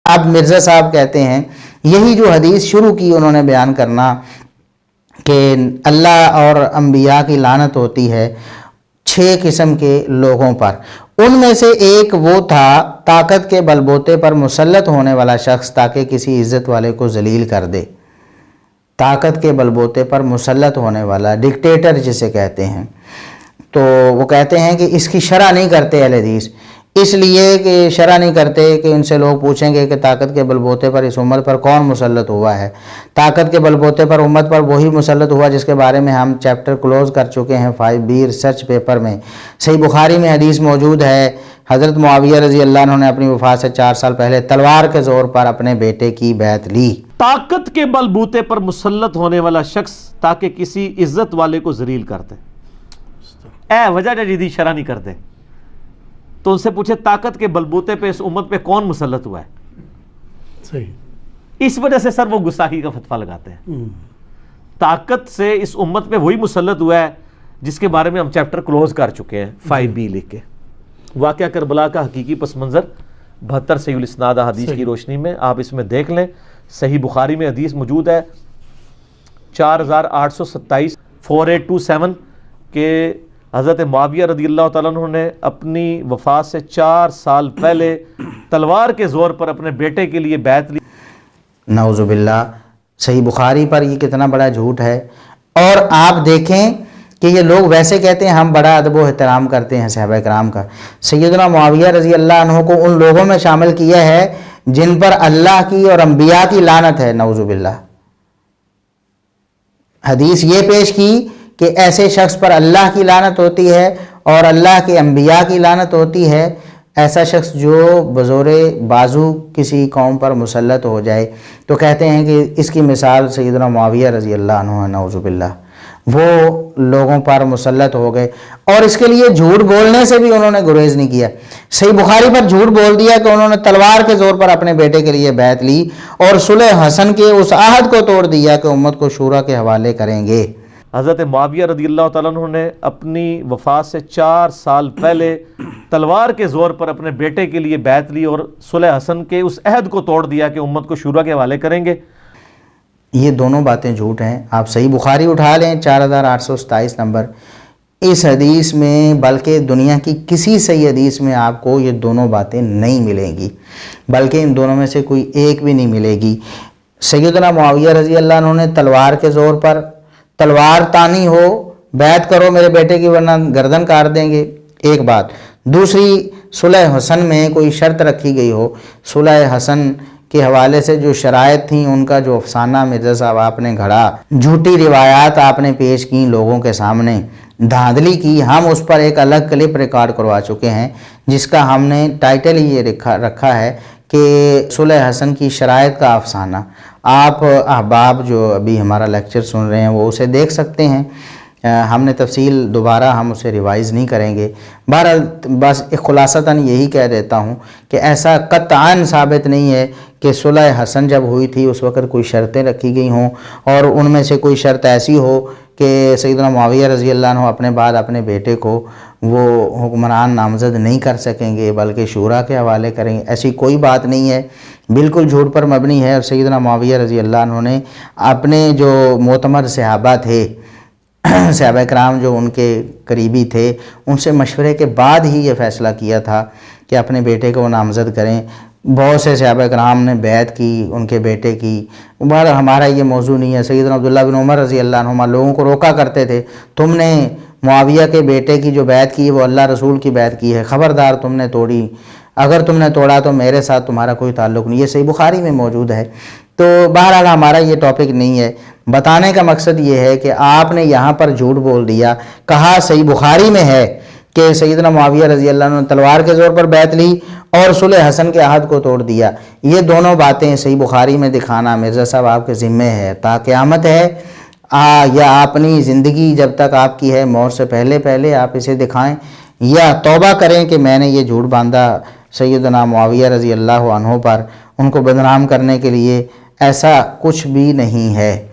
اب مرزا صاحب کہتے ہیں یہی جو حدیث شروع کی انہوں نے بیان کرنا کہ اللہ اور انبیاء کی لعنت ہوتی ہے 6 قسم کے لوگوں پر، ان میں سے ایک وہ تھا طاقت کے بلبوتے پر مسلط ہونے والا شخص تاکہ کسی عزت والے کو ذلیل کر دے۔ طاقت کے بلبوتے پر مسلط ہونے والا، ڈکٹیٹر جسے کہتے ہیں، تو وہ کہتے ہیں کہ اس کی شرح نہیں کرتے اہل حدیث، اس لیے کہ شرح نہیں کرتے کہ ان سے لوگ پوچھیں گے کہ طاقت کے بلبوتے پر اس امت پر کون مسلط ہوا ہے۔ طاقت کے بلبوتے پر امت پر وہی مسلط ہوا جس کے بارے میں ہم چیپٹر کلوز کر چکے ہیں 5B ریسرچ پیپر میں۔ صحیح بخاری میں حدیث موجود ہے، حضرت معاویہ رضی اللہ عنہ نے اپنی وفات سے 4 سال پہلے تلوار کے زور پر اپنے بیٹے کی بیعت لی۔ طاقت کے بلبوتے پر مسلط ہونے والا شخص تاکہ کسی عزت والے کو ذلیل کر دے۔ اے وجہ جدید شرح نہیں کرتے تو ان سے پوچھے طاقت کے بلبوتے پہ اس امت پہ کون مسلط ہوا ہے؟ صحیح، اس وجہ سے سر وہ گستاخی کا فتویٰ لگاتے ہیں۔ طاقت سے اس امت پہ وہی مسلط ہوا ہے جس کے بارے میں ہم چیپٹر کلوز کر چکے ہیں 5B لکھ کے۔ واقعہ کربلا کا حقیقی پس منظر 72 صحیح الاسناد حدیث کی روشنی میں آپ اس میں دیکھ لیں۔ صحیح بخاری میں حدیث موجود ہے 4827 4827 کہ حضرت معاویہ رضی اللہ تعالیٰ عنہ نے اپنی وفات سے 4 سال پہلے تلوار کے زور پر اپنے بیٹے کے لیے بیعت لی۔ نعوذ باللہ، صحیح بخاری پر یہ کتنا بڑا جھوٹ ہے۔ اور آپ دیکھیں کہ یہ لوگ ویسے کہتے ہیں ہم بڑا ادب و احترام کرتے ہیں صحابہ کرام کا، سیدنا معاویہ رضی اللہ عنہ کو ان لوگوں میں شامل کیا ہے جن پر اللہ کی اور انبیاء کی لعنت ہے، نعوذ باللہ۔ حدیث یہ پیش کی کہ ایسے شخص پر اللہ کی لعنت ہوتی ہے اور اللہ کے انبیاء کی لعنت ہوتی ہے، ایسا شخص جو بزور بازو کسی قوم پر مسلط ہو جائے تو کہتے ہیں کہ اس کی مثال سیدنا معاویہ رضی اللہ عنہ ہے، نعوذ باللہ۔ وہ لوگوں پر مسلط ہو گئے اور اس کے لیے جھوٹ بولنے سے بھی انہوں نے گریز نہیں کیا۔ صحیح بخاری پر جھوٹ بول دیا کہ انہوں نے تلوار کے زور پر اپنے بیٹے کے لیے بیعت لی اور صلح حسن کے اس عہد کو توڑ دیا کہ امت کو شورا کے حوالے کریں گے۔ حضرت معاویہ رضی اللہ تعالیٰ عنہ نے اپنی وفات سے 4 سال پہلے تلوار کے زور پر اپنے بیٹے کے لیے بیعت لی اور صلح حسن کے اس عہد کو توڑ دیا کہ امت کو شورا کے حوالے کریں گے۔ یہ دونوں باتیں جھوٹ ہیں۔ آپ صحیح بخاری اٹھا لیں 4827 نمبر، اس حدیث میں بلکہ دنیا کی کسی صحیح حدیث میں آپ کو یہ دونوں باتیں نہیں ملیں گی، بلکہ ان دونوں میں سے کوئی ایک بھی نہیں ملے گی۔ سیدنا معاویہ رضی اللہ عنہ نے تلوار کے زور پر تلوار تانی ہو بیعت کرو میرے بیٹے کی ورنہ گردن کاٹ دیں گے، ایک بات۔ دوسری، صلح حسن میں کوئی شرط رکھی گئی ہو، صلح حسن کے حوالے سے جو شرائط تھیں ان کا جو افسانہ مرزا صاحب آپ نے گھڑا، جھوٹی روایات آپ نے پیش کی لوگوں کے سامنے، دھاندلی کی، ہم اس پر ایک الگ کلپ ریکارڈ کروا چکے ہیں جس کا ہم نے ٹائٹل ہی یہ رکھا ہے کہ صلح حسن کی شرائط کا افسانہ۔ آپ احباب جو ابھی ہمارا لیکچر سن رہے ہیں وہ اسے دیکھ سکتے ہیں، ہم نے تفصیل دوبارہ ہم اسے ریوائز نہیں کریں گے۔ بہرحال بس خلاصتاً یہی کہہ دیتا ہوں کہ ایسا قطعاً ثابت نہیں ہے کہ صلح حسن جب ہوئی تھی اس وقت کوئی شرطیں رکھی گئی ہوں اور ان میں سے کوئی شرط ایسی ہو کہ سیدنا معاویہ رضی اللہ عنہ اپنے بعد اپنے بیٹے کو وہ حکمران نامزد نہیں کر سکیں گے بلکہ شورا کے حوالے کریں گے، ایسی کوئی بات نہیں ہے، بالکل جھوٹ پر مبنی ہے۔ اور سیدنا معاویہ رضی اللہ عنہ نے اپنے جو معتمر صحابہ تھے، صحابہ کرام جو ان کے قریبی تھے، ان سے مشورے کے بعد ہی یہ فیصلہ کیا تھا کہ اپنے بیٹے کو نامزد کریں۔ بہت سے صحابہ کرام نے بیعت کی ان کے بیٹے کی۔ بہرحال ہمارا یہ موضوع نہیں ہے۔ سیدنا عبداللہ بن عمر رضی اللہ عنہما لوگوں کو روکا کرتے تھے، تم نے معاویہ کے بیٹے کی جو بیعت کی وہ اللہ رسول کی بیعت کی ہے، خبردار تم نے توڑی، اگر تم نے توڑا تو میرے ساتھ تمہارا کوئی تعلق نہیں۔ یہ صحیح بخاری میں موجود ہے۔ تو بہرحال ہمارا یہ ٹاپک نہیں ہے، بتانے کا مقصد یہ ہے کہ آپ نے یہاں پر جھوٹ بول دیا، کہا صحیح بخاری میں ہے کہ سیدنا معاویہ رضی اللہ عنہ نے تلوار کے زور پر بیعت لی اور صلح حسن کے عہد کو توڑ دیا۔ یہ دونوں باتیں صحیح بخاری میں دکھانا مرزا صاحب آپ کے ذمے ہے، تا قیامت ہے یا اپنی زندگی جب تک آپ کی ہے موت سے پہلے آپ اسے دکھائیں یا توبہ کریں کہ میں نے یہ جھوٹ باندھا سیدنا معاویہ رضی اللہ عنہ پر، ان کو بدنام کرنے کے لیے۔ ایسا کچھ بھی نہیں ہے۔